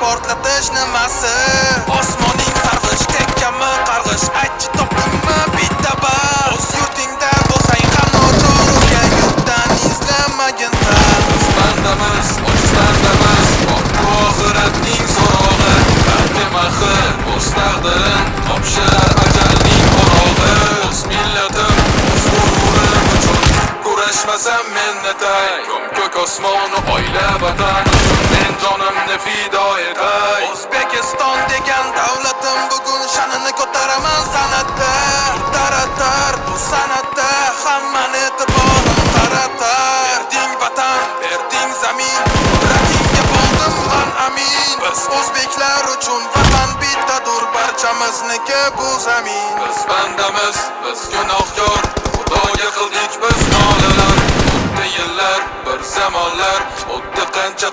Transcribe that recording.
portlatish nimasi? Osmoning sarg'ish, tekkami qarg'ish, aytchi topdingmi bitta bas? O'z yurtingda bo'lsang ham nochor, o'tgan yurtdan izlamagin tan. Biz bandamiz, ojiz bandamiz, bu oxiratning so'rog'i. Balkim axir o'z taqdirin topshirar ajalning qorog'i. O'z millatim, o'z g'ururim uchun kurashmasam men netay. Ko'k osmoni oila vatan uchun men jonimni fido etay. O'zbekiston degan davlatim bugun sha'nini ko'taraman san'atda. Taratar bu san'atda hammani e'tiborini qaratar. Berding vatan, berding zamin, qudratingga bo'ldim man amin. Biz o'zbeklar uchun vatan bittadur, barchamizniki bu zamin. Biz bandamiz, biz gunohkor, Xudoga qildik biz nolalar. O'tdi yillar, bir zamonlar, o'tdi qancha